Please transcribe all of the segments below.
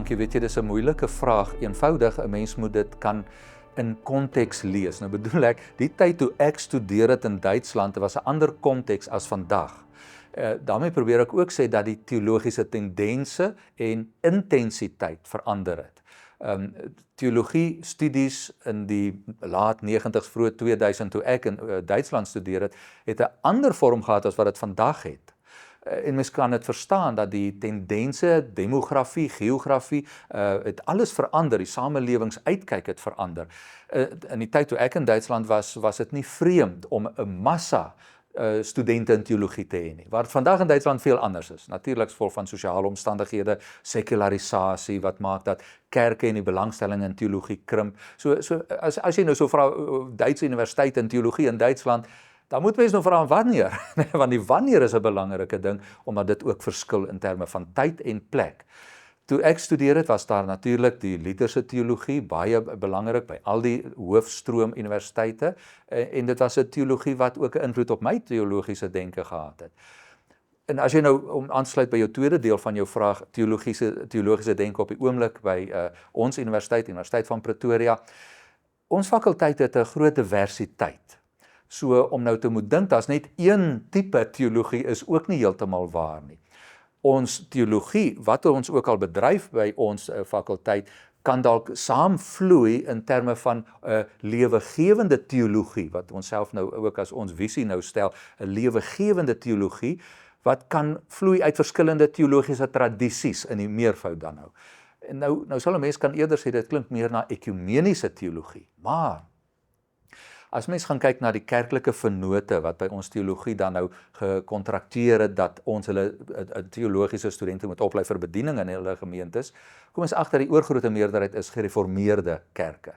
Dankie, weet jy, dis 'n moeilike vraag. Eenvoudig, 'n mens moet dit kan in konteks lees. Nou bedoel ek, die tyd toe ek studeer het in Duitsland, was 'n ander konteks as vandag. Daarmee probeer ek ook sê dat die teologiese tendense en intensiteit verander het. Teologie studies in die laat 90s, vroeg 2000, toe ek in Duitsland studeer het 'n ander vorm gehad as wat dit vandag het. En mens kan dit verstaan dat die tendense, demografie, geografie, het alles verander, die samelewingsuitkyk het verander. In die tyd toe ek in Duitsland was dit nie vreemd om 'n massa studente in teologie te hê nie. Waar vandag in Duitsland veel anders is. Natuurlik vol van sosiale omstandighede, sekularisasie wat maak dat kerke en die belangstelling in teologie krimp. So as jy nou so vra Duitse universiteit in teologie in Duitsland, dan moet mens nou vra wanneer, want die wanneer is 'n belangrike ding, omdat dit ook verskil in terme van tyd en plek. Toe ek studeer het, was daar natuurlik die Lutherse teologie, baie belangrik by al die hoofstroom universiteite, en dit was 'n teologie wat ook 'n invloed op my teologiese denke gehad het. En as jy nou om aansluit by jou tweede deel van jou vraag, teologiese denke op die oomblik by ons Universiteit van Pretoria, ons fakulteit het 'n groot diversiteit. So om nou te moet dink, daar's net een tipe teologie is ook nie heeltemal waar nie. Ons teologie, wat ons ook al bedryf by ons fakulteit, kan dalk saamvloei in terme van 'n lewegewende teologie, wat ons self nou ook as ons visie nou stel, 'n lewegewende teologie, wat kan vloei uit verskillende teologiese tradisies in die meervoud dan nou. En nou sal 'n mens kan eerder sê, dit klink meer na ekumeniese teologie, maar as mens gaan kyk na die kerklike vennote wat by ons teologie dan nou gekontrakteer het dat ons hulle teologiese studente moet oplei vir bediening in hulle gemeentes, kom ons agter die oorgrootste meerderheid is gereformeerde kerke.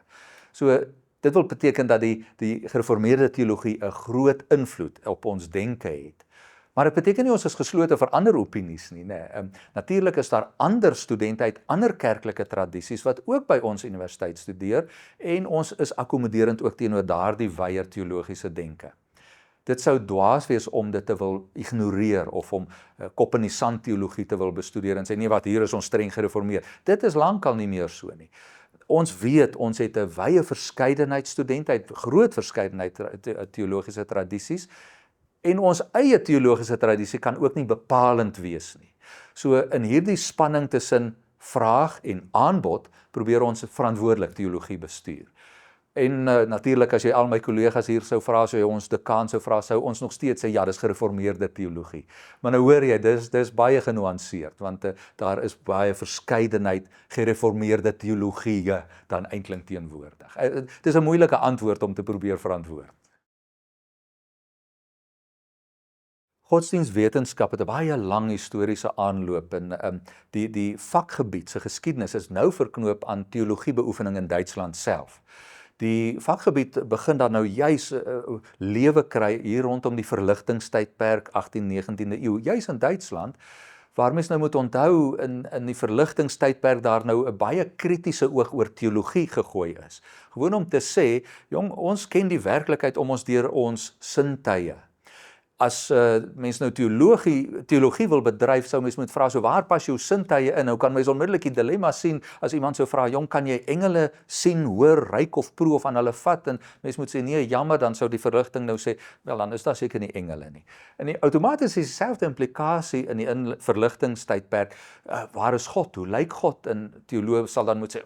So dit wil beteken dat die gereformeerde teologie 'n groot invloed op ons denke het. Maar dit beteken nie ons is geslote vir ander opinies nie, nee. Natuurlik is daar ander studente uit ander kerklike tradisies wat ook by ons universiteit studeer en ons is akkommoderend ook teenoor daardie wyeer teologiese denke. Dit sou dwaas wees om dit te wil ignoreer of om kop in die sand teologie te wil bestudeer en sê nee, wat hier is ons streng gereformeer. Dit is lankal nie meer so nie. Ons weet, ons het 'n wye verskeidenheid studente uit groot verskeidenheid teologiese tradisies. En ons eie teologiese tradisie kan ook nie bepalend wees nie. So in hierdie spanning tussen vraag en aanbod, probeer ons verantwoordelik teologie bestuur. En natuurlik as jy al my kollegas hier sou vra, sou jy ons dekaan sou vra, sou ons nog steeds sê, ja, dis gereformeerde teologie. Maar nou hoor jy, dis baie genuanceerd, want daar is baie verskeidenheid gereformeerde teologie dan eintlik teenwoordig. Dis 'n moeilike antwoord om te probeer verantwoord. Godsdienstwetenskap het 'n baie lang historiese aanloop en die vakgebied se geskiedenis is nou verknoop aan teologiebeoefening in Duitsland self. Die vakgebied begin dan nou juis lewe kry hier rondom die verligtingstydperk 18-19de eeu, juis in Duitsland, waar mens nou moet onthou in die verligtingstydperk daar nou 'n baie kritiese oog oor teologie gegooi is. Gewoon om te sê, jong, ons ken die werklikheid om ons deur ons sintuie. As mens nou teologie wil bedryf, sou mens moet vra, so waar pas jou sintuie in? Nou kan mens onmiddellik die dilemma sien, as iemand sou vra, jong, kan jy engele sien, hoor, ruik of proe of aan hulle vat? En mens moet sê, nee, jammer, dan sou die verligting nou sê, wel, dan is daar seker nie engele nie. En die outomaties is dieselfde implikasie in die verligtingstydperk, waar is God? Hoe lyk God? En teoloog sal dan moet sê,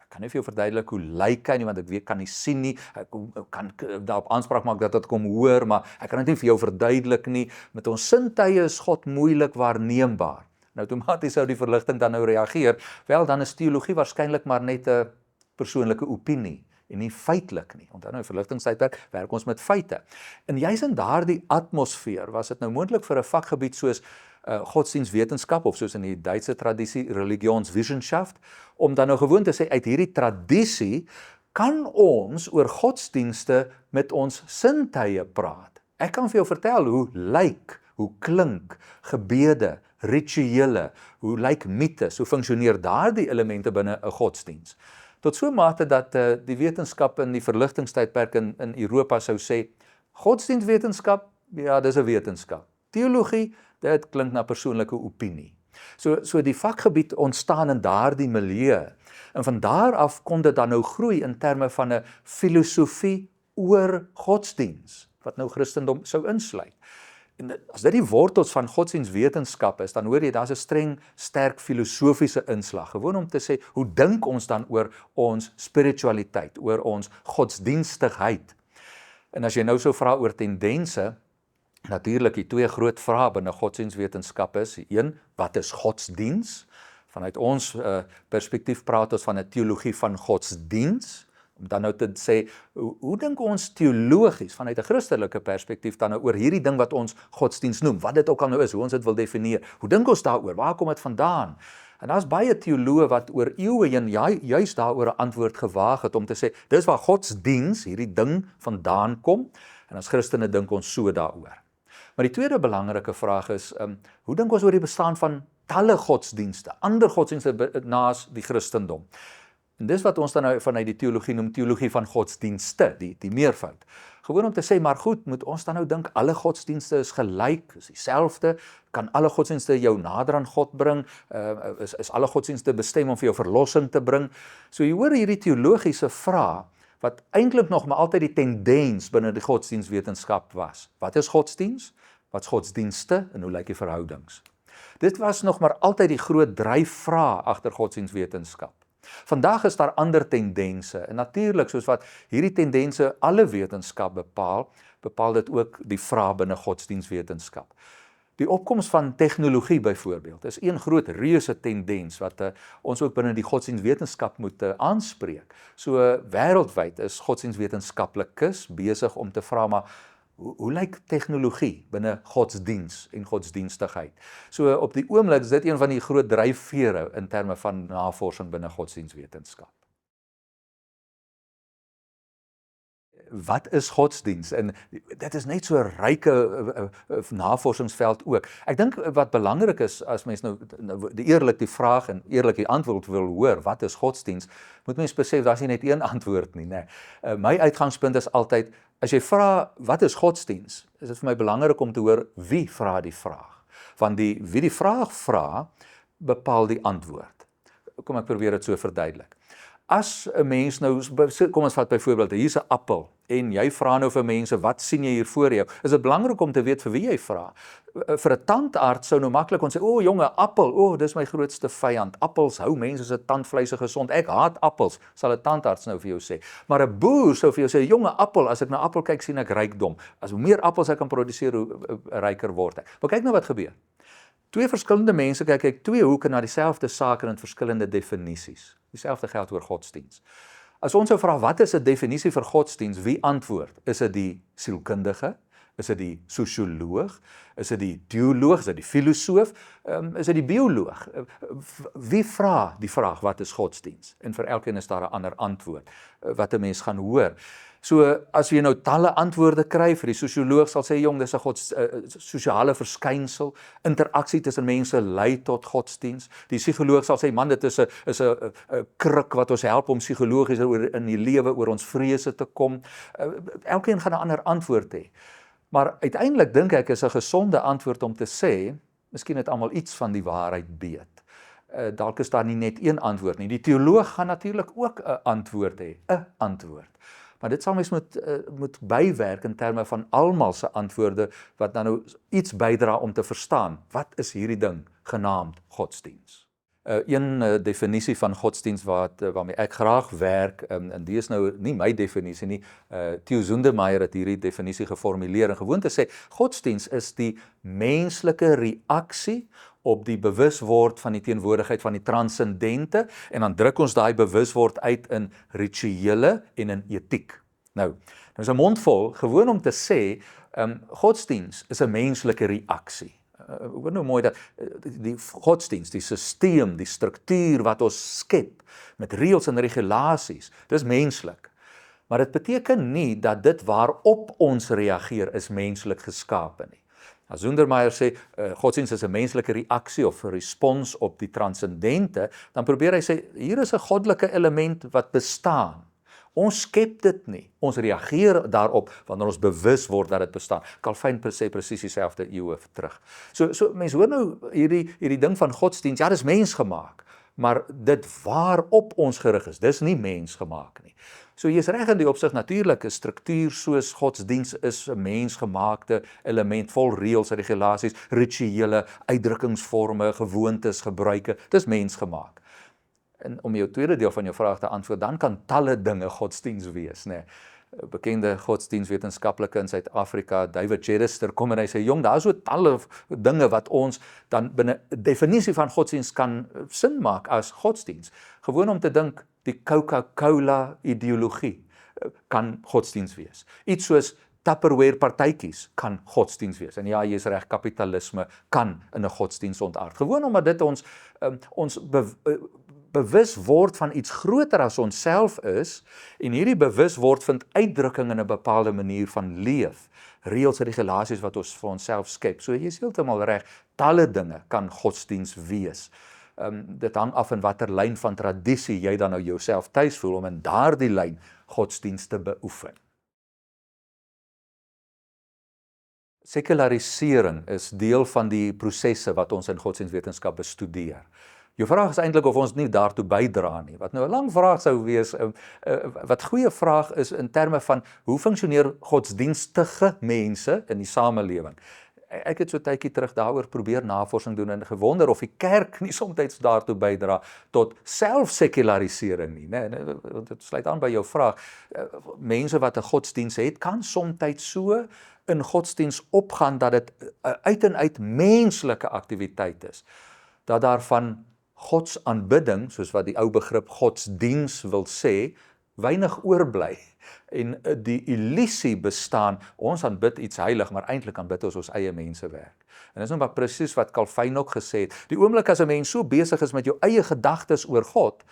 ek kan nie vir jou verduidelik hoe lyk hy nie, want ek kan nie sien nie, ek kan daarop aanspraak maak dat dit kom hoor, maar ek kan dit nie vir jou verduidelik nie. Met ons sintuie is God moeilik waarneembaar. Nou outomaties sou die verligting dan nou reageer, wel dan is teologie waarskynlik maar net 'n persoonlike opinie en nie feitelik nie. Onthou nou, verligtingstydperk werk ons met feite. En juis in daardie atmosfeer was dit nou moontlik vir 'n vakgebied soos godsdienstwetenskap, of soos in die Duitse tradisie, Religionswissenschaft, om dan nou gewoon te sê, uit hierdie tradisie kan ons oor godsdienste met ons sintuie praat. Ek kan vir jou vertel hoe lyk, hoe klink gebede, rituele, hoe lyk mites, hoe funksioneer daardie elemente binne 'n godsdiens. Tot so mate dat die wetenskap in die verligtingstydperk in Europa sou sê, godsdienstwetenskap, ja, dis 'n wetenskap. Teologie, dit klink na persoonlike opinie. So die vakgebied ontstaan in daardie milieu. En van daar af kon dit dan nou groei in terme van 'n filosofie oor godsdiens, wat nou Christendom sou insluit. En as dit die wortels van godsdienswetenskap is, dan hoor jy, daar's 'n sterk filosofiese inslag, gewoon om te sê, hoe dink ons dan oor ons spiritualiteit, oor ons godsdienstigheid? En as jy nou so vra oor tendense, natuurlik die twee groot vrae binne godsdienswetenskap is, een, wat is godsdiens? Vanuit ons perspektief praat ons van 'n teologie van godsdiens, om dan nou te sê, hoe dink ons teologies, vanuit 'n Christelike perspektief, dan nou oor hierdie ding wat ons godsdiens noem, wat dit ook al nou is, hoe ons dit wil definieer, hoe dink ons daaroor, waar kom dit vandaan? En daar's baie teoloë wat oor eeue heen juist daaroor 'n antwoord gewaag het, om te sê, dis waar godsdiens, hierdie ding vandaan kom, en as Christene dink ons so daaroor. Maar die tweede belangrike vraag is, hoe dink ons oor die bestaan van talle godsdienste, ander godsdienste naas die Christendom? En dis wat ons dan nou vanuit die teologie noem, teologie van godsdienste, die meervoud. Gewoon om te sê, maar goed, moet ons dan nou dink, alle godsdienste is gelyk, is dieselfde, kan alle godsdienste jou nader aan God bring, is alle godsdienste bestem om vir jou verlossing te bring? So jy hoor hierdie teologiese vraag, wat eintlik nog maar altyd die tendens binne die godsdienstwetenskap was. Wat is godsdiens? Wat is godsdienste? En hoe lyk die verhoudings? Dit was nog maar altyd die groot dryfvraag agter godsdienstwetenskap. Vandag is daar ander tendense, en natuurlik, soos wat hierdie tendense alle wetenskap bepaal dit ook die vraag binne godsdienstwetenskap. Die opkoms van tegnologie byvoorbeeld, is een groot reuse tendens, wat ons ook binne die godsdienstwetenskap moet aanspreek. So wêreldwyd is godsdienstwetenskaplikes besig om te vra, maar hoe lyk tegnologie binne godsdiens en godsdienstigheid? So op die oomblik is dit een van die groot dryfvere in terme van navorsing binne godsdienstwetenskap. Wat is godsdiens? En dit is net so 'n ryke navorsingsveld ook. Ek dink wat belangrik is, as mens nou eerlik die vraag en eerlik die antwoord wil hoor, wat is godsdiens, moet mens besef, daar is nie net een antwoord nie, né? My uitgangspunt is altyd, as jy vra, wat is godsdiens, is dit vir my belangrik om te hoor, wie vra die vraag? Want wie die vraag vra, bepaal die antwoord. Kom ek probeer dit so verduidelik. As 'n mens nou, kom ons vat byvoorbeeld, hier's 'n appel, en jy vra nou vir mense, wat sien jy hier voor jou? Is dit belangrik om te weet vir wie jy vra? Vir 'n tandarts sou nou maklik ons sê, o jonge, appel, dis my grootste vyand. Appels hou mense se tandvleise gesond. Ek haat appels, sal 'n tandarts nou vir jou sê. Maar 'n boer sou vir jou sê, jonge appel, as ek na appel kyk, sien ek rykdom. As hoe meer appels ek kan produseer, hoe ryker word ek. Maar kyk nou wat gebeur. Twee verskillende mense kyk twee hoeke na dieselfde saak en in verskillende definisies. Dieselfde geld oor godsdiens. As ons sou vra, wat is 'n definisie vir godsdiens? Wie antwoord? Is dit die sielkundige? Is dit die sosioloog? Is dit die teoloog? Is dit die filosoof? Is dit die bioloog? Wie vra die vraag, wat is godsdiens? En vir elkeen is daar 'n ander antwoord, wat 'n mens gaan hoor. So, as jy nou talle antwoorde kry, vir die sosioloog sal sê, jong, dis 'n sosiale verskynsel, interaksie tussen mense lei tot godsdiens. Die psigoloog sal sê, man, dit is 'n kruk wat ons help om psigologies in die lewe oor ons vrese te kom. Elkeen gaan 'n ander antwoord hê. Maar uiteindelik dink ek is 'n gesonde antwoord om te sê, miskien het almal iets van die waarheid weet. Dalk is daar nie net een antwoord nie. Die teoloog gaan natuurlik ook 'n antwoord hê, 'n antwoord. Maar dit sal mens moet bywerk in terme van almal se antwoorde, wat dan nou iets bydra om te verstaan, wat is hierdie ding genaamd godsdiens? Een definisie van godsdiens waarmee ek graag werk, en die is nou nie my definisie nie, Theo Zoendermeyer het hierdie definisie geformuleer, en gewoon te sê, godsdiens is die menslike reaksie op die bewusword van die teenwoordigheid van die transcendente, en dan druk ons daai bewusword uit in rituele en in etiek. Nou is 'n mondvol, gewoon om te sê, godsdiens is 'n menslike reaksie. Hoor nou mooi dat die godsdiens, die sisteem, die struktuur wat ons skep, met reëls en regulasies, dis menslik. Maar dit beteken nie dat dit waarop ons reageer is menslik geskape nie. As Zoendermeyer sê, godsdiens is 'n menslike reaksie of 'n respons op die transcendente, dan probeer hy sê, hier is 'n goddelike element wat bestaan. Ons skep dit nie. Ons reageer daarop wanneer ons bewus word dat dit bestaan. Calvin sê presies dieselfde eeue terug. So mense hoor nou hierdie ding van godsdienst, ja, dis mensgemaak, maar dit waarop ons gerig is, dis nie mensgemaak nie. So jy is reg in die opsig, natuurlik 'n struktuur soos godsdiens is 'n mensgemaakte element vol reëls, regulasies, rituele, uitdrukkingsvorme, gewoontes, gebruike. Dis mensgemaak. En om jou tweede deel van jou vraag te antwoord, dan kan talle dinge godsdiens wees, né? Bekende godsdienstwetenskaplike in Suid-Afrika, David Cherister, kom en hy sê, jong, daar is so talle dinge wat ons dan binne 'n definisie van godsdienst kan sin maak as godsdienst. Gewoon om te dink, die Coca-Cola ideologie kan godsdienst wees. Iets soos Tupperware partytjies kan godsdienst wees. En ja, jy is reg, kapitalisme kan in 'n godsdienst ontaard. Gewoon omdat dit ons bewus word van iets groter as ons self is, en hierdie bewus word vind uitdrukking in 'n bepaalde manier van leef, reëls en regulasies wat ons vir onsself skep. So jy is heeltemal reg, talle dinge kan godsdienst wees. Dit hang af in watter lyn van tradisie jy dan nou jouself tuis voel om in daardie lyn godsdienst te beoefen. Sekularisering is deel van die prosesse wat ons in godsdienstwetenskap bestudeer. Jou vraag is eintlik of ons nie daartoe bydra nie, wat nou 'n lang vraag sou wees, wat goeie vraag is in terme van hoe funksioneer godsdienstige mense in die samelewing. Ek het so tydjie terug daaroor probeer navorsing doen en gewonder of die kerk nie soms daartoe bydra tot selfsekularisering nie, né? Dit sluit aan by jou vraag. Mense wat 'n godsdienst het, kan soms so in godsdienst opgaan dat dit uit en uit menslike aktiwiteit is, dat daarvan godsaanbidding, soos wat die ou begrip godsdiens wil sê, weinig oorbly. En die illusie bestaan, ons aanbid iets heilig, maar eintlik aanbid ons eie mensewerk. En dis nou maar presies wat Calvin ook gesê het. Die oomblik as 'n mens so besig is met jou eie gedagtes oor God,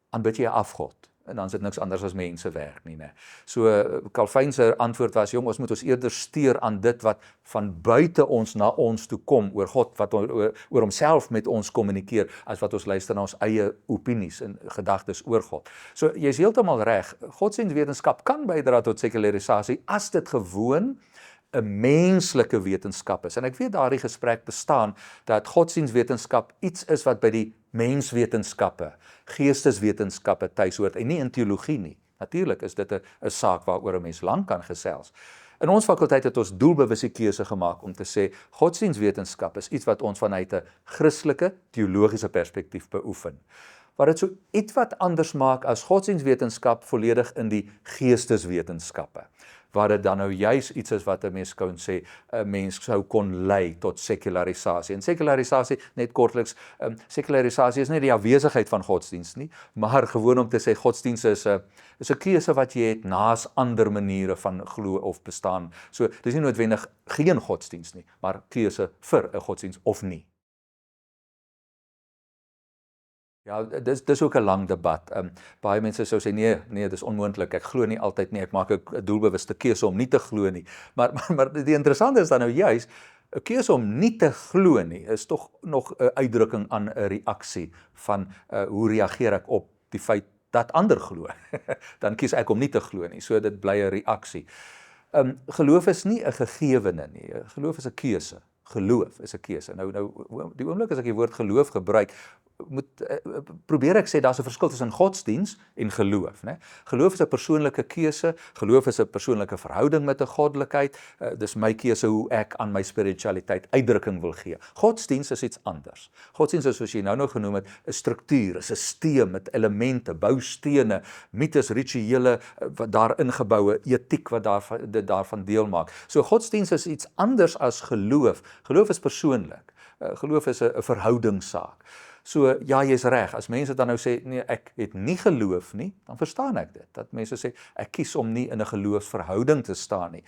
aanbid jy 'n afgod. En dan is dit niks anders as mensewerk nie, né? So Calvin se antwoord was, jong, ons moet ons eerder steur aan dit wat van buite ons na ons toe kom, oor God, wat oor homself met ons kommunikeer, as wat ons luister na ons eie opinies en gedagtes oor God. So jy is heeltemal reg, godsdienstwetenskap kan bydra tot sekularisasie, as dit gewoon 'n menslike wetenskap is. En ek weet daardie gesprek bestaan, dat godsdienstwetenskap iets is wat by die menswetenskappe, geesteswetenskappe tuis hoort, en nie in teologie nie. Natuurlik is dit 'n saak waaroor 'n mens lank kan gesels. In ons fakulteit het ons doelbewuste keuse gemaak om te sê, godsdienstwetenskap is iets wat ons vanuit 'n Christelike, teologiese perspektief beoefen. Wat dit so iets wat anders maak as godsdienstwetenskap volledig in die geesteswetenskappe, waar dit dan nou juis iets is wat 'n mens kan sê, 'n mens sou kon lei tot sekularisasie. En sekularisasie, net kortliks, sekularisasie is nie die afwesigheid van godsdienst nie, maar gewoon om te sê, godsdienst is 'n keuse wat jy het naas ander maniere van glo of bestaan. So, dis nie noodwendig geen godsdienst nie, maar keuse vir 'n godsdienst of nie. Ja, dis ook 'n lang debat. Baie mense sou sê, nee, dis onmoontlik, ek glo nie altyd nie, ek maak 'n doelbewuste keuse om nie te glo nie. Maar die interessante is dan nou juis, 'n keuse om nie te glo nie, is tog nog 'n uitdrukking aan 'n reaksie van hoe reageer ek op die feit dat ander glo. Dan kies ek om nie te glo nie, so dit bly 'n reaksie. Geloof is nie 'n gegewene nie, geloof is 'n keuse. Geloof is 'n keuse. Nou, die oomblik as ek die woord geloof gebruik, probeer ek sê, daar's 'n verskil tussen godsdiens en geloof, né? Geloof is 'n persoonlike keuse, geloof is 'n persoonlike verhouding met 'n goddelikheid, dis my keuse hoe ek aan my spiritualiteit uitdrukking wil gee. Godsdiens is iets anders. Godsdiens is, soos jy nou genoem het, 'n struktuur, 'n sisteem met elemente, boustene, mites, rituele wat daarin geboue, etiek wat daarvan deel maak. So godsdiens is iets anders as geloof. Geloof is persoonlik. Geloof is 'n verhoudingssaak. So, ja, jy is reg, as mense dan nou sê, nee, ek het nie geloof nie, dan verstaan ek dit, dat mense sê, ek kies om nie in 'n geloofsverhouding te staan nie.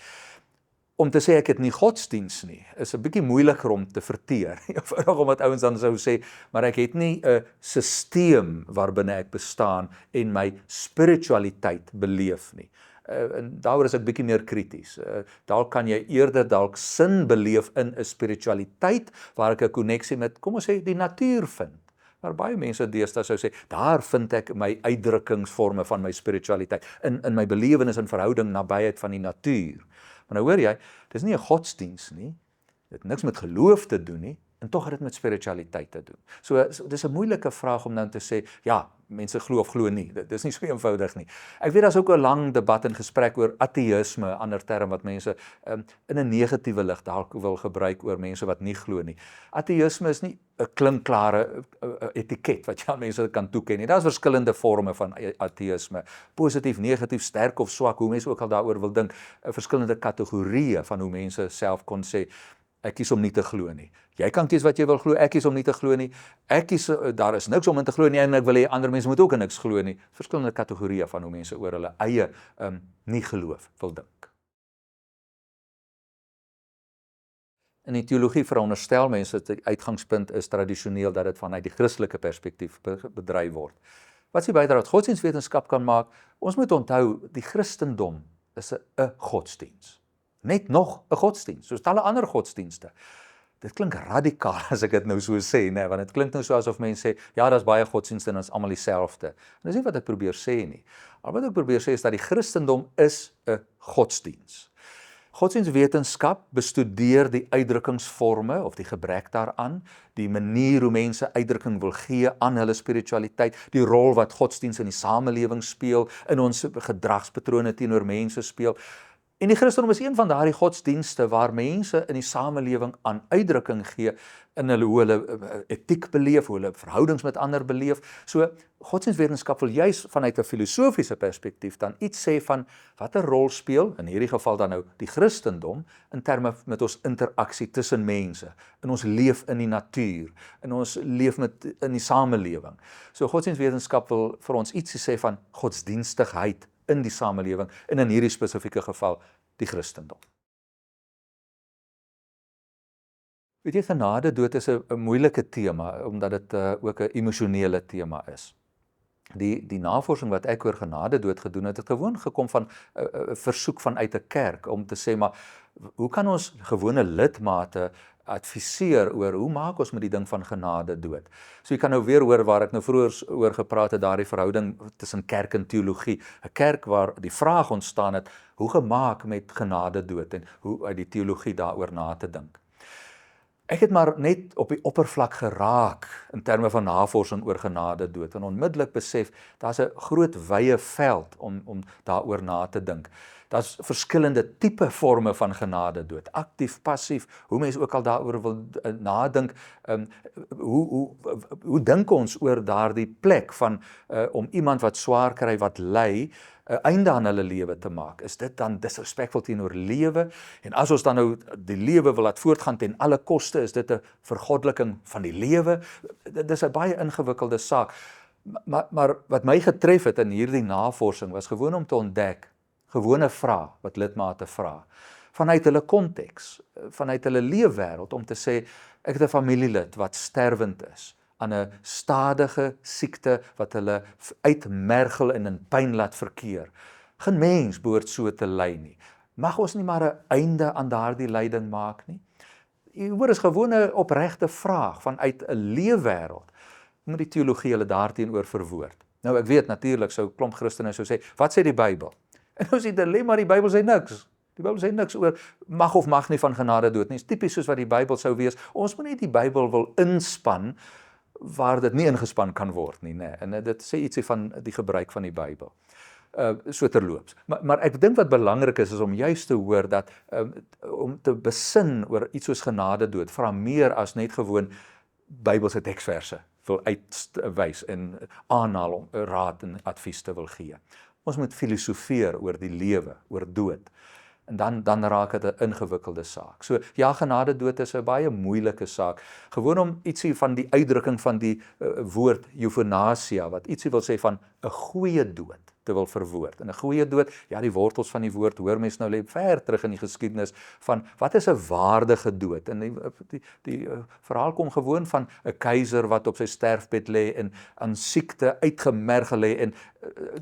Om te sê ek het nie godsdiens nie, is 'n bietjie moeiliker om te verteer, omdat ouens dan sou sê, maar ek het nie 'n sisteem waarbinne ek bestaan en my spiritualiteit beleef nie. En daaroor is ek bietjie meer krities. Dalk kan jy eerder dalk sin beleef in 'n spiritualiteit waar ek 'n koneksie met, kom ons sê, die natuur vind, Maar baie mense deesdae sou sê, daar vind ek my uitdrukkingsvorme van my spiritualiteit, in my belewenis en verhouding nabyheid van die natuur. Maar nou hoor jy, dis nie 'n godsdiens nie, dit het niks met geloof te doen nie, en tog het dit met spiritualiteit te doen. So dis 'n moeilike vraag om nou te sê, ja, mense glo of glo nie. Dit is nie so eenvoudig nie. Ek weet daar's ook 'n lang debat en gesprek oor ateïsme, 'n ander term wat mense in 'n negatiewe lig dalk wil gebruik oor mense wat nie glo nie. Ateïsme is nie 'n klinkklare etiket wat jy aan mense kan toeken nie. Daar's verskillende forme van ateïsme. Positief, negatief, sterk of swak, hoe mense ook al daaroor wil dink, verskillende kategorieë van hoe mense self kon sê, ek kies om nie te glo nie. Jy kan kies wat jy wil glo, ek kies om nie te glo nie. Ek kies, daar is niks om in te glo nie, en ek wil hê ander mense moet ook in niks glo nie. Verskillende kategorieë van hoe mense oor hulle eie nie geloof wil dink. In die teologie veronderstel mense dat die uitgangspunt is tradisioneel dat dit vanuit die Christelike perspektief bedryf word. Wat is die bydrae wat godsdienstwetenskap kan maak? Ons moet onthou, die Christendom is 'n godsdiens. Net nog 'n godsdiens, soos alle ander godsdienste. Dit klink radikaal as ek dit nou so sê, nee, want dit klink nou so asof mense sê, ja, daar's baie godsdienste en ons almal dieselfde. En dis nie wat ek probeer sê nie. Maar wat ek probeer sê is dat die Christendom is 'n godsdiens. Godsdienstwetenskap bestudeer die uitdrukkingsvorme of die gebrek daaraan, die manier hoe mense uitdrukking wil gee aan hulle spiritualiteit, die rol wat godsdienst in die samelewing speel, in ons gedragspatrone teenoor mense speel. En die Christendom is een van daardie godsdienste waar mense in die samelewing aan uitdrukking gee in hoe hulle etiek beleef, hoe hulle verhoudings met ander beleef. So, godsdienstwetenskap wil juis vanuit 'n filosofiese perspektief dan iets sê van watter rol speel, in hierdie geval dan nou die Christendom, in terme met ons interaksie tussen mense, in ons leef in die natuur, in ons leef in die samelewing. So, godsdienstwetenskap wil vir ons iets sê van godsdienstigheid in die samelewing, en in hierdie spesifieke geval, die Christendom. Weet jy, genadedood is 'n moeilike tema, omdat dit ook 'n emosionele tema is. Die navorsing wat ek oor genadedood gedoen het gewoon gekom van 'n versoek vanuit 'n kerk, om te sê, maar hoe kan ons gewone lidmate adviseer oor hoe maak ons met die ding van genadedood? So jy kan nou weer hoor waar ek nou vroeër oor gepraat het, daardie verhouding tussen kerk en teologie. 'n Kerk waar die vraag ontstaan het, hoe gemaak met genadedood en hoe uit die teologie daaroor na te dink. Ek het maar net op die oppervlak geraak in terme van navorsing oor genadedood en onmiddellik besef, daar's 'n groot wye veld om daaroor na te dink. Daar's verskillende tipe forme van genadedood, aktief, passief, hoe mense ook al daaroor wil nadink, hoe dink ons oor daardie plek van om iemand wat swaar kry, wat ly, 'n einde aan hulle lewe te maak. Is dit dan disrespekvol teenoor lewe? En as ons dan nou die lewe wil laat voortgaan ten alle koste, is dit 'n vergoddeliking van die lewe? Dit is 'n baie ingewikkelde saak. Maar wat my getref het in hierdie navorsing was gewoon om te ontdek, gewone vrae wat lidmate vra, vanuit hulle konteks, vanuit hulle leefwêreld, om te sê, ek het 'n familielid wat sterwend is, aan 'n stadige siekte wat hulle uitmergel en in pyn laat verkeer. Geen mens behoort so te ly nie. Mag ons nie maar 'n einde aan daardie lyding maak nie? Jy hoor, is gewone opregte vraag vanuit 'n leefwêreld. Hoe moet die teologie hulle daarteenoor verwoord? Nou, ek weet natuurlik sou klomp Christene sou sê, wat sê die Bybel? En nou is die dilemma, die Bybel sê niks. Die Bybel sê niks oor mag of mag nie van genadedood nie. Dit is tipies soos wat die Bybel sou wees. Ons moet nie die Bybel wil inspan waar dit nie ingespan kan word nie, nee. En dit sê ietsie van die gebruik van die Bybel. So terloops. Maar ek dink wat belangrik is om juist te hoor dat om te besin oor iets soos genadedood, vra meer as net gewoon Bybelse teksverse wil uitwys en aanhaal om raad en advies te wil gee. Ons moet filosofeer oor die lewe, oor dood. En dan raak dit 'n ingewikkelde saak. So ja, genadedood is 'n baie moeilike saak. Gewoon om ietsie van die uitdrukking van die woord euthanasia, wat ietsie wil sê van 'n goeie dood te wil verwoord. En 'n goeie dood, ja, die wortels van die woord hoor mens nou lê ver terug in die geskiedenis van wat is 'n waardige dood? En die verhaal kom gewoon van 'n keiser wat op sy sterfbed lê en aan siekte uitgemergel lê, en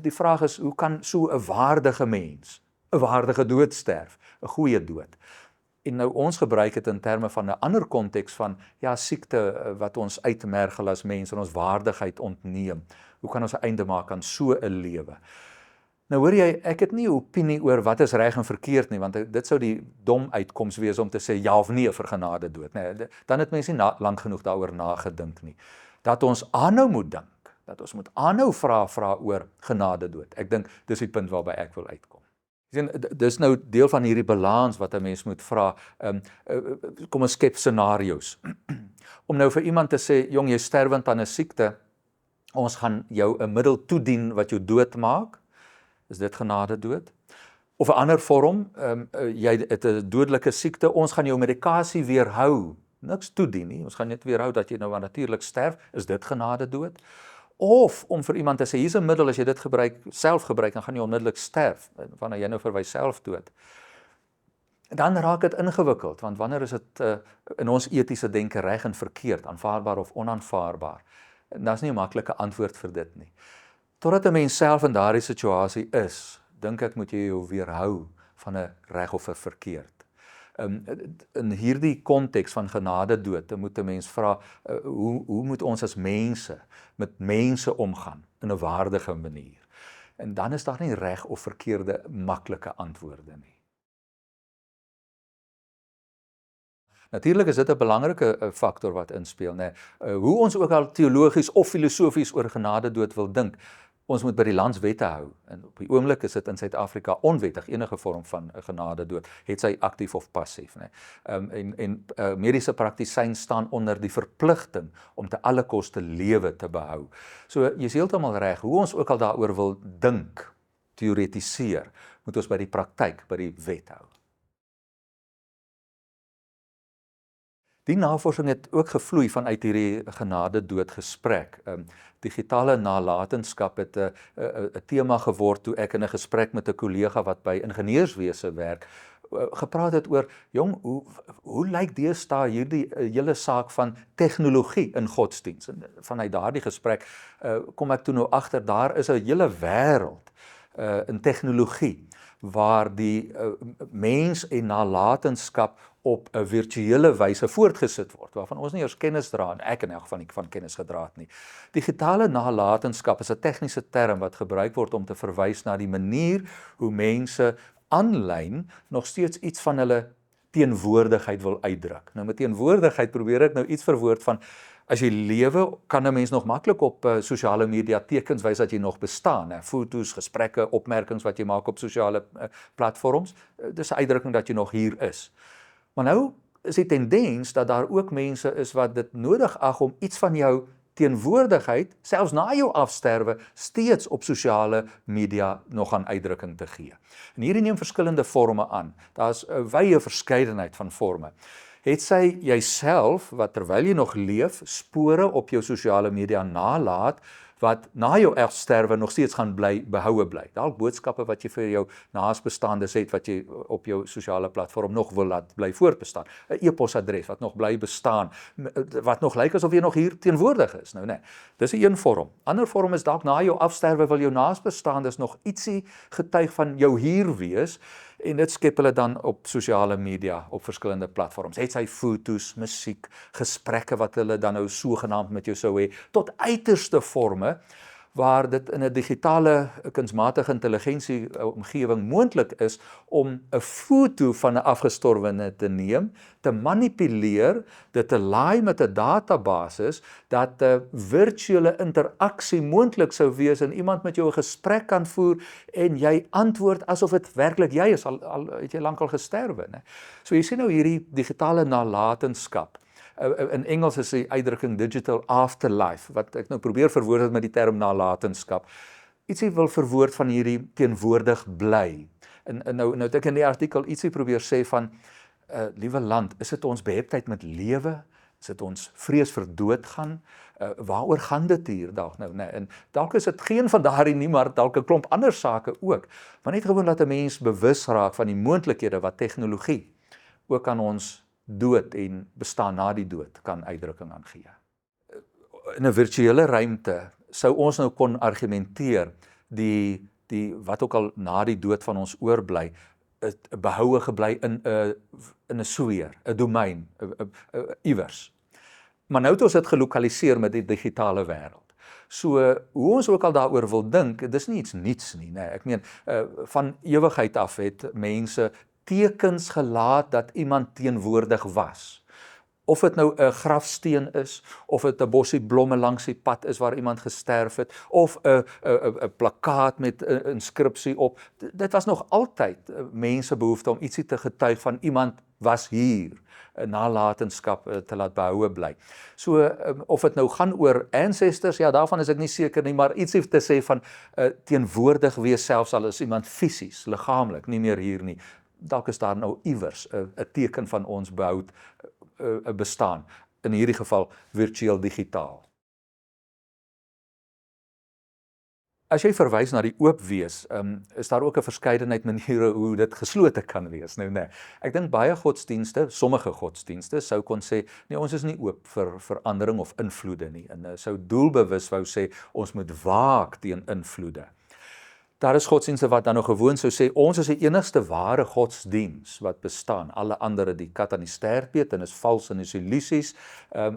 die vraag is, hoe kan so 'n waardige mens 'n waardige dood sterf, 'n goeie dood? En nou ons gebruik dit in terme van 'n ander konteks van ja, siekte wat ons uitmergel as mens en ons waardigheid ontneem. Hoe kan ons 'n einde maak aan so 'n lewe? Nou hoor jy, ek het nie 'n opinie oor wat is reg en verkeerd nie, want dit sou die dom uitkoms wees om te sê ja of nee vir genade dood. Nee, dan het mense nie lank genoeg daaroor nagedink nie. Dat ons aanhou moet dink, dat ons moet aanhou vra oor genade dood. Ek dink dis die punt waarby ek wil uitkom. Dis nou deel van hierdie balans wat 'n mens moet vra, kom ons skep scenario's. Om nou vir iemand te sê, jong, jy sterwend aan 'n siekte, ons gaan jou 'n middel toedien wat jou doodmaak, is dit genade dood? Of 'n ander vorm, jy het 'n dodelike siekte, ons gaan jou medikasie weerhou, niks toedien nie, ons gaan net weerhou dat jy nou natuurlik sterf, is dit genade dood? Of om vir iemand te sê, hier's 'n middel, as jy dit self gebruik, dan gaan jy onmiddellik sterf, wanneer jy nou verwys selfdood. Dan raak dit ingewikkeld, want wanneer is dit in ons etiese denke reg en verkeerd, aanvaarbaar of onaanvaarbaar? Daar's nie 'n maklike antwoord vir dit nie. Totdat 'n mens self in daardie situasie is, dink ek moet jy jou weerhou van 'n reg of 'n verkeerd. In hierdie konteks van genade dood, moet 'n mens vra, hoe moet ons as mense met mense omgaan in 'n waardige manier? En dan is daar nie reg of verkeerde maklike antwoorde nie. Natuurlik is dit 'n belangrike faktor wat inspel, né? Hoe ons ook al teologies of filosofies oor genade dood wil dink, ons moet by die landswette hou. En op die oomblik is dit in Suid-Afrika onwettig, enige vorm van genade dood, het sy aktief of passief, né? Mediese praktisyns staan onder die verpligting om te alle koste lewe te behou. So jy is heeltemal reg, hoe ons ook al daaroor wil dink, teoretiseer, moet ons by die praktyk, by die wet hou. Die navorsing het ook gevloei vanuit hierdie genade dood gesprek. Digitale nalatenskap het 'n tema geword toe ek in 'n gesprek met 'n kollega wat by ingenieurswese werk, gepraat het oor, jong, hoe lyk deesdae hierdie hele saak van tegnologie in godsdiens? En vanuit daardie gesprek kom ek toe nou agter, daar is 'n hele wêreld in tegnologie waar die mens en nalatenskap op 'n virtuele wyse voortgesit word, waarvan ons nie eers kennis dra, en ek in elk geval nie van kennis gedra het nie. Digitale nalatenskap is 'n tegniese term wat gebruik word om te verwys na die manier hoe mense aanlyn nog steeds iets van hulle teenwoordigheid wil uitdruk. Nou met teenwoordigheid probeer ek nou iets verwoord van, as jy lewe, kan 'n mens nog maklik op sosiale media tekens wys dat jy nog bestaan, foto's, gesprekke, opmerkings wat jy maak op sosiale platforms, dis 'n uitdrukking dat jy nog hier is. Maar nou is die tendens dat daar ook mense is wat dit nodig ag om iets van jou teenwoordigheid, selfs na jou afsterwe, steeds op sosiale media nog aan uitdrukking te gee. En hierdie neem verskillende forme aan. Daar's 'n wye verskeidenheid van forme. Het sy jouself, wat terwyl jy nog leef, spore op jou sosiale media nalaat, wat na jou afsterwe nog steeds gaan behoue bly. Dalk boodskappe wat jy vir jou naasbestaandes het, wat jy op jou sosiale platform nog wil laat bly voortbestaan. 'n E-posadres wat nog bly bestaan, wat nog lyk asof jy nog hier teenwoordig is. Nou nee, dis 'n vorm. Ander vorm is dalk na jou afsterwe wil jou naasbestaandes nog ietsie getuig van jou hier wees, en dit skep hulle dan op sosiale media, op verskillende platforms. Het sy foto's, musiek, gesprekke wat hulle dan nou sogenaamd met jou sou hê, tot uiterste forme, waar dit in 'n digitale kunsmatige intelligensie omgewing moontlik is om 'n foto van 'n afgestorwene te neem, te manipuleer, dit te laai met 'n databasis, dat 'n virtuele interaksie moontlik sou wees en iemand met jou 'n gesprek kan voer en jy antwoord asof dit werklik jy is, al het jy lankal gesterwe, né? So jy sien nou hierdie digitale nalatenskap. In Engels is die uitdrukking digital afterlife, wat ek nou probeer verwoord het met die term nalatenskap. Ietsie wil verwoord van hierdie teenwoordig bly. En nou het ek in die artikel ietsie probeer sê van, liewe land, is dit ons beheptheid met lewe? Is dit ons vrees vir doodgaan? Waaroor gaan dit hier dalk nou? Nee, en dalk is dit geen van daardie nie, maar dalk 'n klomp ander sake ook. Maar net gewoon dat 'n mens bewus raak van die moontlikhede wat tegnologie ook aan ons dood en bestaan na die dood kan uitdrukking aan gee. In 'n virtuele ruimte sou ons nou kon argumenteer die wat ook al na die dood van ons oorbly, behoue gebly in 'n sfeer, 'n domein, iewers. Maar nou het ons dit gelokaliseer met die digitale wêreld. So, hoe ons ook al daaroor wil dink, dis nie iets niets nie, nee. Ek meen, van ewigheid af het mense tekens gelaat dat iemand teenwoordig was. Of dit nou 'n grafsteen is, of dit 'n bossie blomme langs die pad is waar iemand gesterf het, of 'n plakkaat met 'n inskripsie op. Dit was nog altyd mense behoefte om ietsie te getuig van iemand was hier, 'n nalatenskap te laat behoue bly. So, of dit nou gaan oor ancestors, ja, daarvan is ek nie seker nie, maar ietsie te sê van teenwoordig wees, selfs al is iemand fisies, liggaamlik, nie meer hier nie. Dalk is daar nou iewers 'n teken van ons behoud bestaan, in hierdie geval virtueel digitaal. As jy verwys na die oop wees, is daar ook 'n verskeidenheid maniere hoe dit geslote kan wees. Nou nee, ek dink baie godsdienste, sommige godsdienste sou kon sê, nee, ons is nie oop vir verandering of invloede nie, en sou doelbewus wou sê, ons moet waak teen invloede. Daar is godsdienste wat dan nog gewoon sou sê, ons is die enigste ware godsdiens wat bestaan. Alle ander, die kat aan die sterpeet en is vals en is illusies,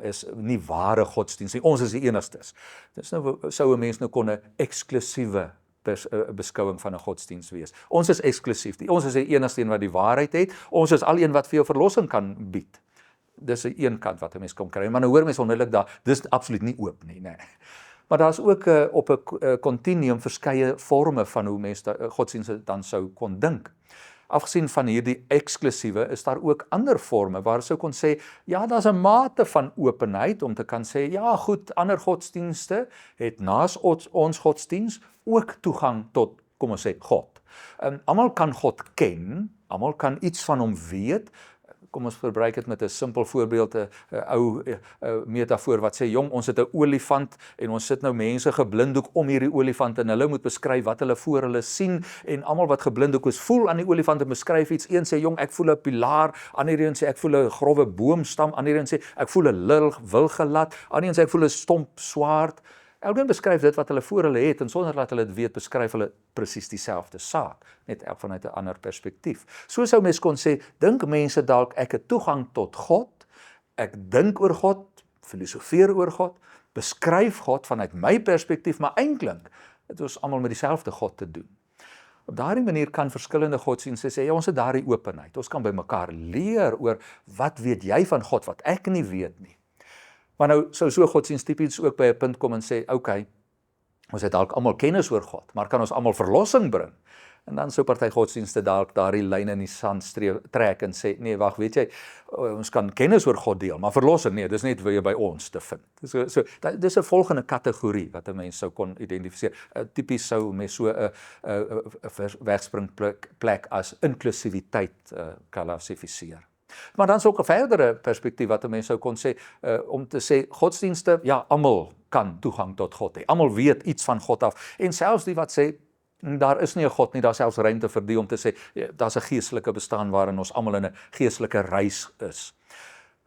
is nie ware godsdiens nie. Ons is die enigstes. Dis nou sou 'n mens nou kon 'n eksklusiewe beskouing van 'n godsdiens wees. Ons is eksklusief. Ons is die enigste een wat die waarheid het. Ons is al een wat vir jou verlossing kan bied. Dis 'n een kant wat 'n mens kan kry. Maar nou hoor mens onmiddellik daar, dis absoluut nie oop nie, nee. Maar daar is ook op 'n continuum verskeie forme van hoe mense godsdienste dan sou kon dink. Afgesien van hierdie eksklusiewe, is daar ook ander forme waar sou kon sê, ja, daar's 'n mate van openheid om te kan sê, ja goed, ander godsdienste het naas ons godsdiens ook toegang tot, kom ons sê, God. Almal kan God ken, almal kan iets van hom weet. Kom ons gebruik dit met 'n simpel voorbeeld, 'n ou metafoor wat sê, jong, ons het 'n olifant en ons sit nou mense geblinddoek om hierdie olifant en hulle moet beskryf wat hulle voor hulle sien en almal wat geblinddoek is, voel aan die olifant en beskryf iets. Een sê, jong, ek voel 'n pilaar, ander een sê ek voel 'n growwe boomstam, ander een sê ek voel 'n wilgelat, ander een sê ek voel 'n stomp swaard. Elkeen beskryf dit wat hulle voor hulle het en sonder dat hulle dit weet, beskryf hulle presies dieselfde saak, net vanuit 'n ander perspektief. So sou mens kon sê, dink mense dalk ek het toegang tot God, ek dink oor God, filosofeer oor God, beskryf God vanuit my perspektief, maar eintlik het ons almal met dieselfde God te doen. Op daardie manier kan verskillende godsdienste sê, ja, ons het daardie openheid, ons kan by mekaar leer oor wat weet jy van God wat ek nie weet nie. Maar nou sou so godsdienst tipies ook by 'n punt kom en sê, okay, ons het dalk almal kennis oor God, maar kan ons almal verlossing bring? En dan sou party godsdienste dalk daardie lyn in die sand trek en sê, nee, wag, weet jy, ons kan kennis oor God deel, maar verlossing, nee, dis net weer by ons te vind. Dis 'n volgende kategorie wat 'n mens sou kon identifiseer. Tipies sou mens so 'n wegspringplek as inklusiwiteit klassifiseer. Maar dan is ook 'n verdere perspektief wat 'n mens sou kon sê, om te sê, godsdienste, ja, almal kan toegang tot God hê. Almal weet iets van God af. En selfs die wat sê, daar is nie 'n God nie, daar selfs ruimte vir die om te sê, daar's 'n geestelike bestaan waarin ons almal in 'n geestelike reis is.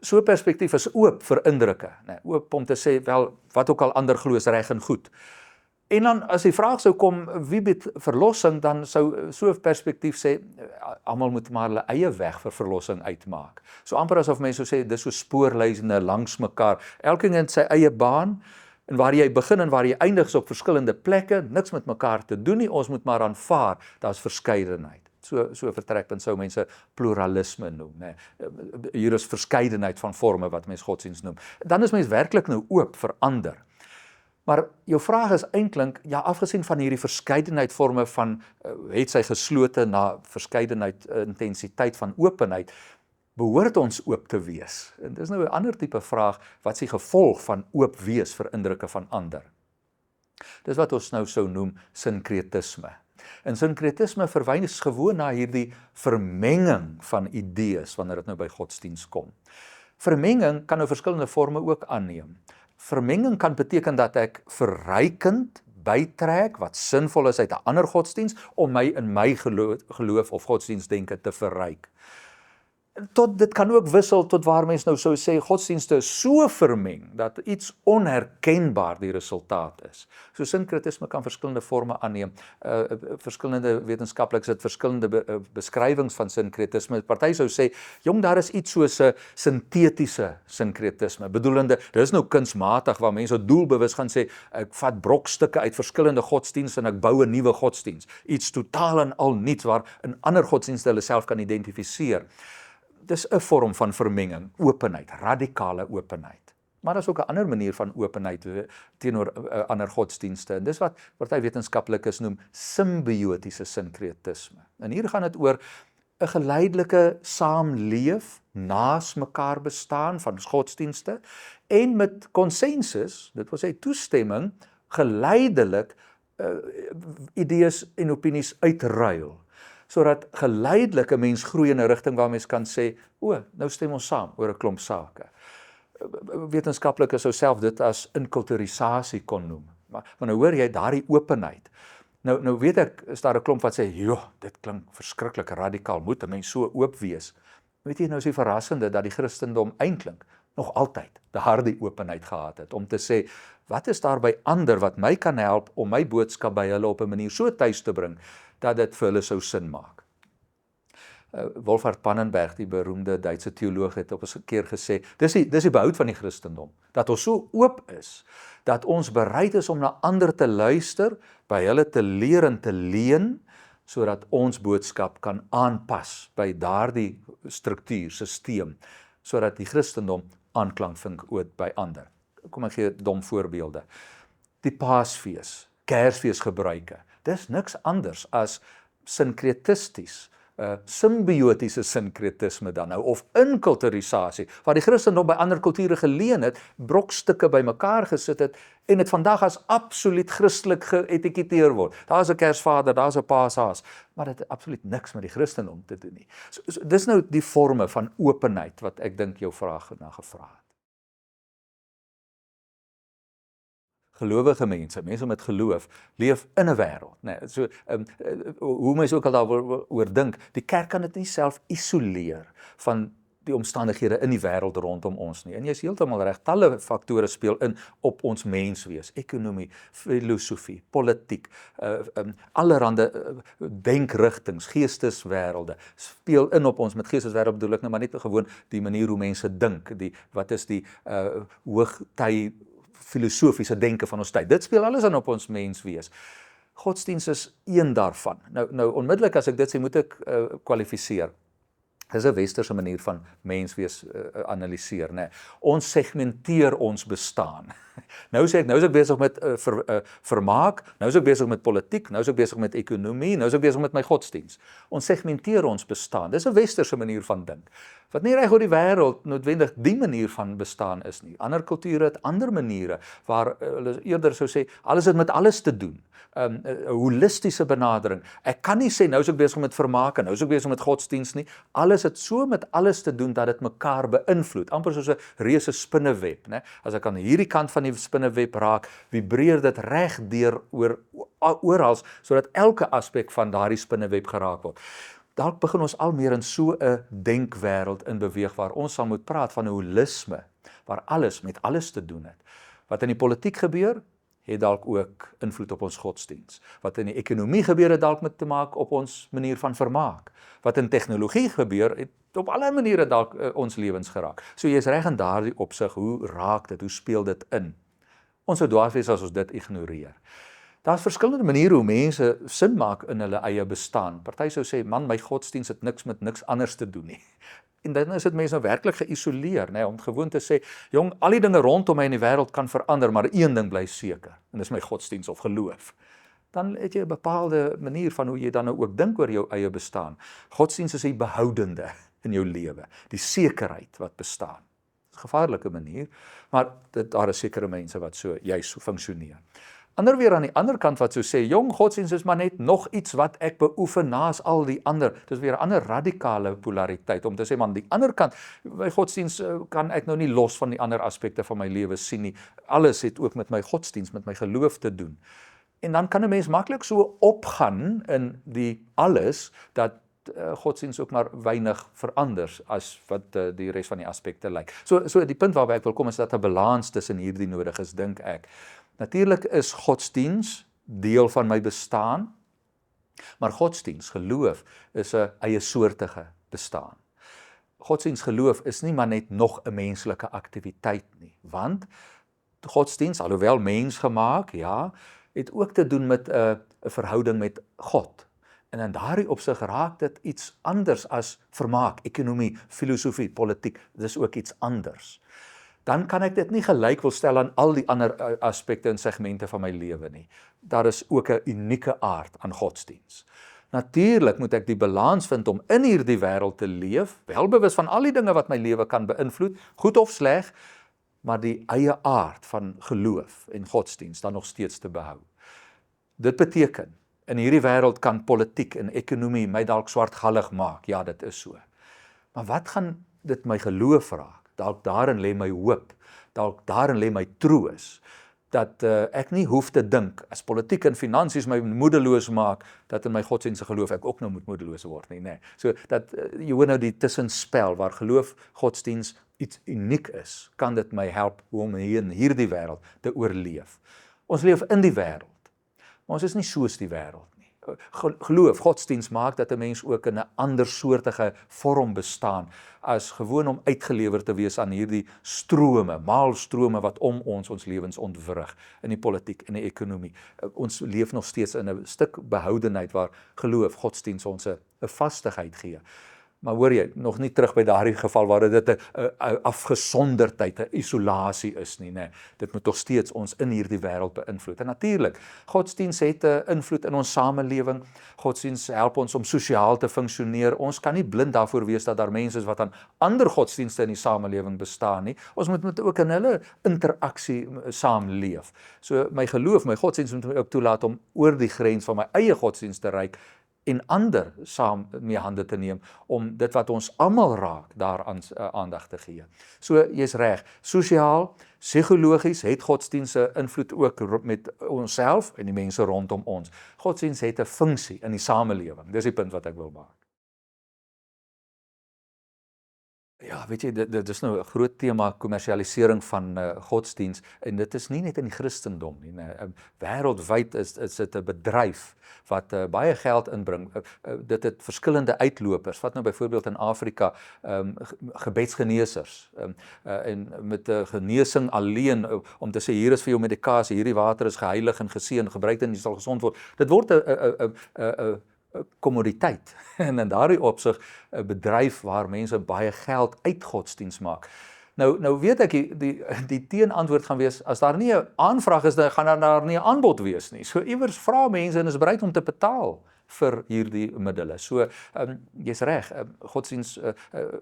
So 'n perspektief is oop vir indrukke, nee, oop om te sê, wel, wat ook al ander glo is reg en goed. En dan as die vraag sou kom, wie bied verlossing, dan sou so 'n perspektief sê, almal moet maar hulle eie weg vir verlossing uitmaak. So amper asof mense sou sê, dis so spoorlyne langs mekaar, elkeen in sy eie baan, en waar jy begin en waar jy eindig is op verskillende plekke, niks met mekaar te doen nie, ons moet maar aanvaar, daar's verskeidenheid. So vertrekpunt sou mense pluralisme noem, nee. Hier is verskeidenheid van forme wat mens godsdienst noem. Dan is mens werklik nou oop vir ander. Maar jou vraag is eintlik, ja, afgesien van hierdie verskeidenheid forme van, het sy geslote na verskeidenheid intensiteit van openheid, behoort ons oop te wees? En dis nou 'n ander tipe vraag, wat is die gevolg van oop wees vir indrukke van ander? Dis wat ons nou sou noem sinkretisme. En sinkretisme verwys gewoon na hierdie vermenging van idees, wanneer dit nou by godsdienst kom. Vermenging kan nou verskillende forme ook aanneem. Vermenging kan beteken dat ek verrykend bytrek wat sinvol is uit 'n ander godsdienst om my in my geloof of godsdienstdenke te verryk. dit kan ook wissel tot waar mens nou sou sê godsdienste is so vermeng dat iets onherkenbaar die resultaat is. So sinkretisme kan verskillende forme aanneem. Verskillende wetenskaplikes het verskillende beskrywings van sinkretisme. Party sou sê, jong, daar is iets soos 'n sintetiese sinkretisme, bedoelende, dit is nou kunsmatig waar mense doelbewus gaan sê, ek vat brokstukke uit verskillende godsdienste en ek bou 'n nuwe godsdiens. Iets totaal en al niets waar in ander godsdienste hulle self kan identifiseer. Dis 'n vorm van vermenging, openheid, radikale openheid. Maar daar is ook 'n ander manier van openheid teenoor ander godsdienste. En dis wat party wetenskaplikes noem simbiotiese sinkretisme. En hier gaan dit oor 'n geleidelike saamleef, naas mekaar bestaan van godsdienste en met konsensus, dit wil sê toestemming, geleidelik idees en opinies uitruil, sodat geleidelik 'n mens groei in 'n rigting waar mens kan sê, nou stem ons saam oor 'n klomp sake. Wetenskaplikes sou self dit as inkulturisasie kon noem. Maar nou hoor jy daardie openheid. Nou weet ek, is daar 'n klomp wat sê, dit klink verskriklik radikaal, moet 'n mens so oop wees. Weet jy, nou is die verrassende dat die Christendom eintlik nog altyd daardie openheid gehad het, om te sê, wat is daar by ander wat my kan help om my boodskap by hulle op 'n manier so tuis te bring, dat dit vir hulle sou sin maak. Wolfhard Pannenberg, die beroemde Duitse teoloog, het op 'n keer gesê, dis die behoud van die Christendom, dat ons so oop is, dat ons bereid is om na ander te luister, by hulle te leer en te leen, sodat ons boodskap kan aanpas by daardie struktuur, sisteem, sodat die Christendom aanklank vind ook by ander. Kom ek gee dom voorbeelde. Die Paasfees, Kersfeesgebruike, dis niks anders as sinkretisties, simbiotiese sinkretisme dan nou, of inkulturisasie, waar die Christendom by ander kulture geleen het, brokstukke by mekaar gesit het, en het vandag as absoluut Christelik geetiketeer word. Daar is 'n Kersvader, daar is 'n Paashaas, maar dit het absoluut niks met die Christendom te doen nie. So, dis nou die vorme van openheid, wat ek dink jou vraag na gevra het. Gelowige mense met geloof, leef in 'n wêreld. So, hoe mens ook al daaroor dink, die kerk kan dit nie self isoleer van die omstandighede in die wêreld rondom ons nie. En jy is heeltemal reg, talle faktore speel in op ons menswees, ekonomie, filosofie, politiek, allerhande denkrigtings, geesteswêrelde, speel in op ons. Met geesteswêreld bedoel ek nou maar net gewoon die manier hoe mense dink, wat is die hoogty filosofiese denke van ons tyd. Dit speel alles aan op ons menswees. Godsdienst is een daarvan. Nou onmiddellik as ek dit sê, moet ek kwalifiseer. Dis 'n westerse manier van menswees analiseer, né? Ons segmenteer ons bestaan. Nou sê ek, nou is ek besig met vermaak, nou is ek besig met politiek, nou is ek besig met ekonomie, nou is ek besig met my godsdienst. Ons segmenteer ons bestaan. Dis 'n westerse manier van dink. Wat nie reg oor die wêreld noodwendig die manier van bestaan is nie. Ander kulture het ander maniere, waar hulle eerder sou sê, alles het met alles te doen. 'n holistiese benadering. Ek kan nie sê, nou is ek besig met vermaak, nou is ek besig met godsdienst nie. Alles het so met alles te doen, dat dit mekaar beïnvloed. Amper soos 'n reuse spinneweb, né? As ek aan hierdie kant van die spinneweb raak, vibreer dit reg deur oral, sodat elke aspek van daardie spinneweb geraak word. Dalk begin ons al meer in so 'n denkwêreld in beweeg, waar ons sal moet praat van 'n holisme, waar alles met alles te doen het. Wat in die politiek gebeur, het dalk ook invloed op ons godsdienst. Wat in die ekonomie gebeur, het dalk met te maak op ons manier van vermaak. Wat in tegnologie gebeur, het op alle maniere dalk ons lewens geraak. So jy is reg in daardie opsig, hoe raak dit, hoe speel dit in? Ons sou dwaas wees as ons dit ignoreer. Daar's verskillende maniere hoe mense sin maak in hulle eie bestaan. Party sou sê, man, my godsdienst het niks met niks anders te doen nie. En dan is dit mense nou werklik geïsoleer, né, om gewoon te sê, jong, al die dinge rondom my in die wêreld kan verander, maar een ding bly seker, en dis my godsdienst of geloof. Dan het jy 'n bepaalde manier van hoe jy dan nou ook dink oor jou eie bestaan. Godsdienst is die behoudende in jou lewe, die sekerheid wat bestaan. Dis 'n gevaarlike manier, maar daar is sekere mense wat so juis so funksioneer. Ander weer aan die ander kant wat so sê, jong, godsdienst is maar net nog iets wat ek beoefen naas al die ander. Dis weer 'n ander radikale polariteit, om te sê, man, die ander kant, my godsdienst kan ek nou nie los van die ander aspekte van my lewe sien nie. Alles het ook met my godsdienst, met my geloof te doen. En dan kan 'n mens maklik so opgaan in die alles, dat godsdienst ook maar weinig verander as wat die res van die aspekte lyk. So die punt waarby ek wil kom is dat 'n balans tussen hierdie nodig is, dink ek. Natuurlik is godsdienst deel van my bestaan, maar godsdienst, geloof, is 'n eie soortige bestaan. Godsdienst, geloof is nie maar net nog 'n menslike aktiwiteit nie, want godsdienst, alhoewel mensgemaak, ja, het ook te doen met 'n verhouding met God. En in daardie opsig raak dit iets anders as vermaak, ekonomie, filosofie, politiek. Dit is ook iets anders. Dan kan ek dit nie gelyk wil stel aan al die ander aspekte en segmente van my lewe nie. Daar is ook 'n unieke aard aan godsdienst. Natuurlik moet ek die balans vind om in hierdie wêreld te leef, welbewus van al die dinge wat my lewe kan beïnvloed, goed of sleg, maar die eie aard van geloof en godsdienst dan nog steeds te behou. Dit beteken, in hierdie wêreld kan politiek en ekonomie my dalk swartgallig maak, ja, dit is so. Maar wat gaan dit my geloof raak? Dalk daarin lê my hoop, dalk daarin lê my troos, dat ek nie hoef te dink, as politiek en finansies my moedeloos maak, dat in my godsdienstige geloof ek ook nou moet moedeloos word nie, nee. So, dat jy hoor nou die tussenspel, waar geloof, godsdienst iets uniek is, kan dit my help om in hierdie wêreld te oorleef. Ons leef in die wêreld, maar ons is nie soos die wêreld nie. Geloof, godsdienst maak dat 'n mens ook in 'n ander soortige vorm bestaan, as gewoon om uitgelewer te wees aan hierdie strome, maalstrome wat om ons lewens ontwrig, in die politiek, in die ekonomie. Ons leef nog steeds in 'n stuk behoudenheid waar geloof, godsdienst ons 'n vastigheid gee. Maar hoor jy, nog nie terug by daardie geval waar dit 'n afgesonderdheid, 'n isolasie is nie, nee. Dit moet nog steeds ons in hierdie wêreld beïnvloed. En natuurlik, godsdienst het 'n invloed in ons samelewing. Godsdienst help ons om sosiaal te funksioneer. Ons kan nie blind daarvoor wees dat daar mense is wat aan ander godsdienste in die samelewing bestaan nie. Ons moet ook in hulle interaksie saamleef. So my geloof, my godsdienst moet my ook toelaat om oor die grens van my eie godsdienst te reik en ander saam mee hande te neem, om dit wat ons almal raak, daar aandag te gee. So, jy's reg, sosiaal, psigologies het godsdienst 'n invloed ook met onsself en die mense rondom ons. Godsdienst het 'n funksie in die samelewing, dis die punt wat ek wil maak. Ja, weet jy, dit is nou 'n groot tema, kommersialisering van godsdienst, en dit is nie net in die Christendom nie. Wêreldwyd is dit 'n bedryf wat baie geld inbring. Dit het verskillende uitlopers. Vat nou byvoorbeeld in Afrika gebedsgeneesers, en met genesing alleen, om te sê hier is vir jou medikasie, hierdie water is geheilig en geseën, gebruik dit en jy sal gesond word. Dit word 'n kommoditeit, en in daardie opsig 'n bedryf waar mense baie geld uit godsdienst maak. Nou weet ek, die teenantwoord gaan wees, as daar nie 'n aanvraag is, dan gaan daar nie 'n aanbod wees nie. So iewers vra mense en is bereid om te betaal vir hierdie middele. So, jy's reg, godsdienst,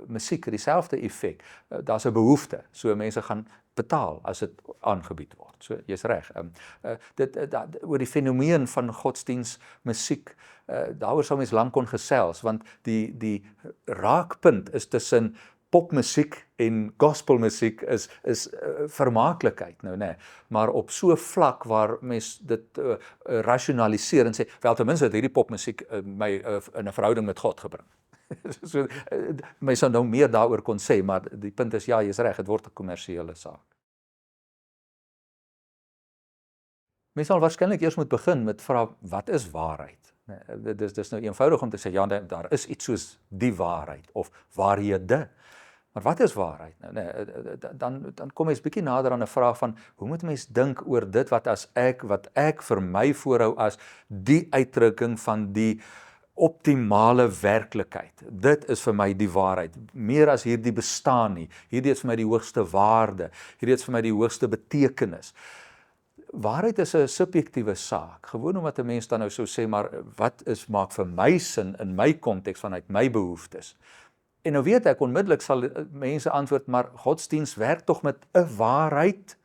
musiek, dieselfde effek. Daar's 'n behoefte, so mense gaan betaal as dit aangebied word. So, jy's reg. Oor die fenomeen van godsdienst, musiek, daaroor sal mens lank kon gesels, want die raakpunt is tussen popmusiek en gospelmusiek is vermaaklikheid, nou nee, maar op so vlak waar mens dit rasionaliseer en sê, wel ten minste het hierdie popmusiek my in 'n verhouding met God gebring. So, mens sou nou meer daaroor kon sê, maar die punt is, ja, jy's reg, dit word 'n kommersiële saak. Mens sal waarskynlik eers moet begin met vra, wat is waarheid? Dis nou eenvoudig om te sê, ja, daar is iets soos die waarheid, of waarhede. Maar wat is waarheid? Dan kom mens bietjie nader aan 'n vraag van, hoe moet mens dink oor dit wat ek vir my voorhou as die uitdrukking van die optimale werklikheid. Dit is vir my die waarheid, meer as hierdie bestaan nie. Hierdie is vir my die hoogste waarde, hierdie is vir my die hoogste betekenis. Waarheid is 'n subjektiewe saak, gewoon omdat 'n mens dan nou sou sê, maar wat maak vir my sin in my konteks vanuit my behoeftes? En nou weet ek, onmiddellik sal mense antwoord, maar godsdienst werk tog met 'n waarheid,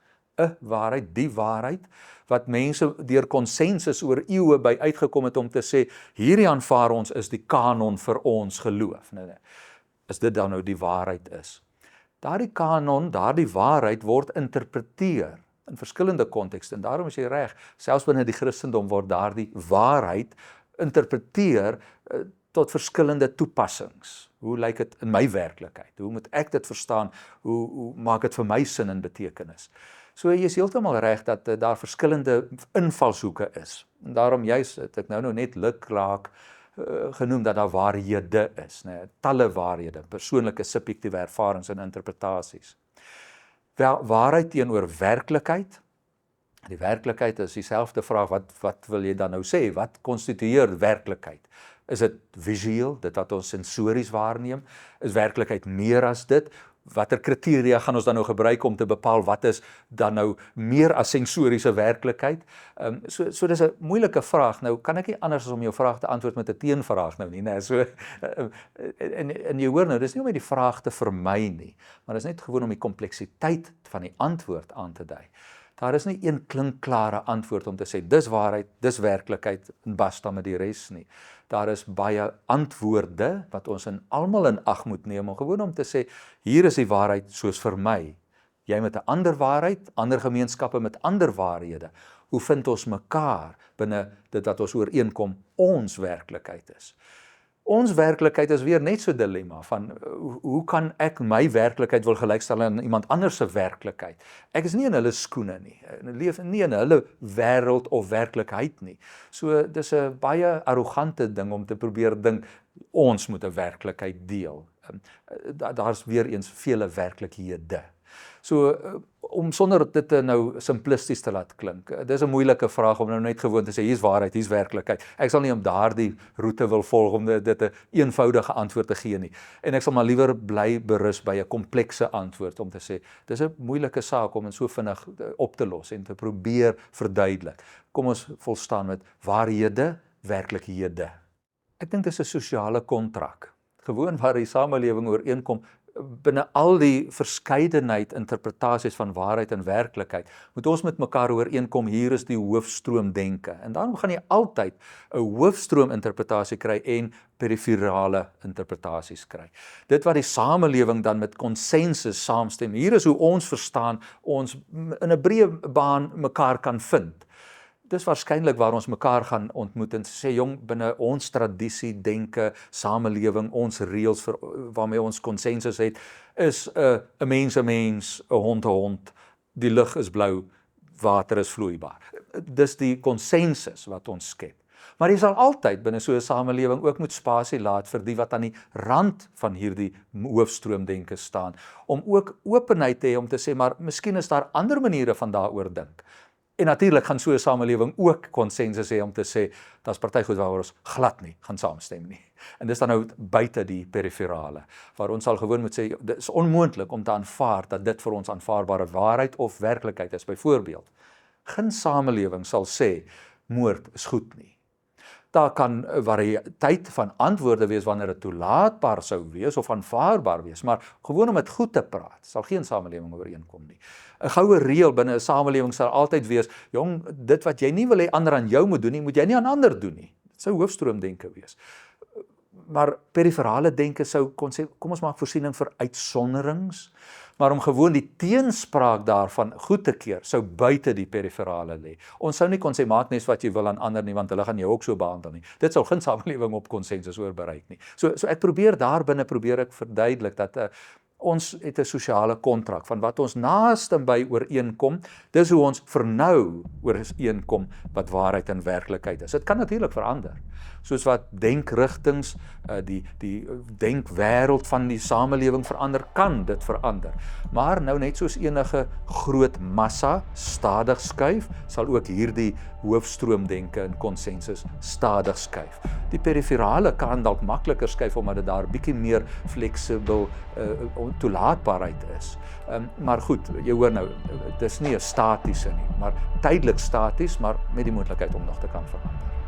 die waarheid, wat mense deur konsensus oor eeue by uitgekom het om te sê, hierdie aanvaar ons is die kanon vir ons geloof. Nee. Is dit dan nou die waarheid is? Daardie kanon, daardie waarheid word interpreteer in verskillende kontekste, en daarom is jy reg, selfs binne die Christendom word daardie waarheid interpreteer tot verskillende toepassings. Hoe lyk dit in my werklikheid? Hoe moet ek dit verstaan? Hoe maak dit vir my sin en betekenis? So jy is heeltemal reg dat daar verskillende invalshoeke is. En daarom juist het ek nou net lukraak genoem dat daar waarhede is, talle waarhede, persoonlike subjektiewe ervarings en interpretasies. Waarheid teenoor werklikheid. Die werklikheid is dieselfde vraag, wat wil jy dan nou sê? Wat konstitueer werklikheid? Is dit visueel, dit wat ons sensories waarneem? Is werklikheid meer as dit? Watter kriteria gaan ons dan nou gebruik om te bepaal wat is dan nou meer as sensoriese werklikheid? So dis 'n moeilike vraag. Nou kan ek nie anders as om jou vraag te antwoord met 'n teenvraag nou nie, né? So en jy hoor nou, dis nie om die vraag te vermy nie, maar dis net gewoon om die kompleksiteit van die antwoord aan te dui. Daar is nie een klinkklare antwoord om te sê dis waarheid, dis werklikheid en basta met die res nie. Daar is baie antwoorde wat ons almal in ag moet neem om gewoon om te sê hier is die waarheid soos vir my. Jy met 'n ander waarheid, ander gemeenskappe met ander waarhede. Hoe vind ons mekaar binne dit wat ons ooreenkom ons werklikheid is? Ons werklikheid is weer net so dilemma van hoe kan ek my werklikheid wil gelykstel aan iemand anders se werklikheid? Ek is nie in hulle skoene nie. Ek leef nie in hulle wêreld of werklikheid nie. So dis 'n baie arrogante ding om te probeer dink ons moet 'n werklikheid deel. Daar's weer eens vele werklikhede. So om sonder dit nou simplisties te laat klink. Dis 'n moeilike vraag om nou net gewoon te sê hier's waarheid, hier's werklikheid. Ek sal nie om daardie roete wil volg om dit 'n eenvoudige antwoord te gee nie. En ek sal maar liewer bly berus by 'n komplekse antwoord om te sê dis 'n moeilike saak om so vinnig op te los en te probeer verduidelik. Kom ons volstaan met waarhede, werklikhede. Ek dink dis 'n sosiale kontrak. Gewoon waar die samelewing ooreenkom binne al die verskeidenheid interpretasies van waarheid en werklikheid, moet ons met mekaar ooreenkom, hier is die hoofstroom denke. En daarom gaan jy altyd 'n hoofstroom interpretasie kry en periferale interpretasies kry. Dit wat die samelewing dan met konsensus saamstem, hier is hoe ons verstaan, ons in 'n breë baan mekaar kan vind. Dis waarskynlik waar ons mekaar gaan ontmoet en sê jong, binne ons tradisie, denke, samelewing, ons reëls waarmee ons konsensus het, is 'n mens 'n mens, 'n hond 'n hond, die lug is blou, water is vloeibaar. Dis die konsensus wat ons skep. Maar jy sal altyd binne so 'n samelewing ook moet spasie laat vir die wat aan die rand van hierdie hoofstroomdenke staan, om ook openheid te hê om te sê, maar miskien is daar ander maniere van daaroor dink. En natuurlik gaan so 'n samelewing ook konsensus hê om te sê, daar's party goed waaroor ons glad nie gaan saamstem nie. En dis dan nou buite die periferale, waar ons sal gewoon moet sê, dit is onmoontlik om te aanvaar dat dit vir ons aanvaarbare waarheid of werklikheid is. Byvoorbeeld, geen samelewing sal sê, moord is goed nie. Daar kan 'n variëteit van antwoorde wees wanneer dit toelaatbaar sou wees of aanvaarbaar wees, maar gewoon om dit goed te praat, sal geen samelewing ooreenkom nie. 'n Goue reël binne 'n samelewing sal altyd wees, jong, dit wat jy nie wil hê ander aan jou moet doen nie, moet jy nie aan ander doen nie. Dit sou hoofstroomdenke wees. Maar periferale denke sou kon sê, kom ons maak voorsiening vir uitsonderings, maar om gewoon die teenspraak daarvan goed te keer, sou buite die periferale lê. Ons sou nie kon sê, maak net wat jy wil aan ander nie, want hulle gaan jou ook so behandel nie. Dit sou geen samelewing op konsensus oor bereik nie. So ek probeer ek verduidelik dat ons het 'n sosiale kontrak van wat ons naaste by ooreenkom, dis hoe ons vernou ooreenkom wat waarheid en werklikheid is. Dit kan natuurlik verander. Soos wat denkrigtings, die denkwêreld van die samelewing verander, kan dit verander. Maar nou net soos enige groot massa stadig skuif, sal ook hierdie hoofstroomdenke en konsensus stadig skuif. Die periferale kan dalk makliker skuif omdat dit daar bietjie meer fleksibel toelaatbaarheid is. Maar goed, jy hoor nou, dit is nie 'n statiese nie, maar tydelik staties, maar met die moontlikheid om nog te kan verander.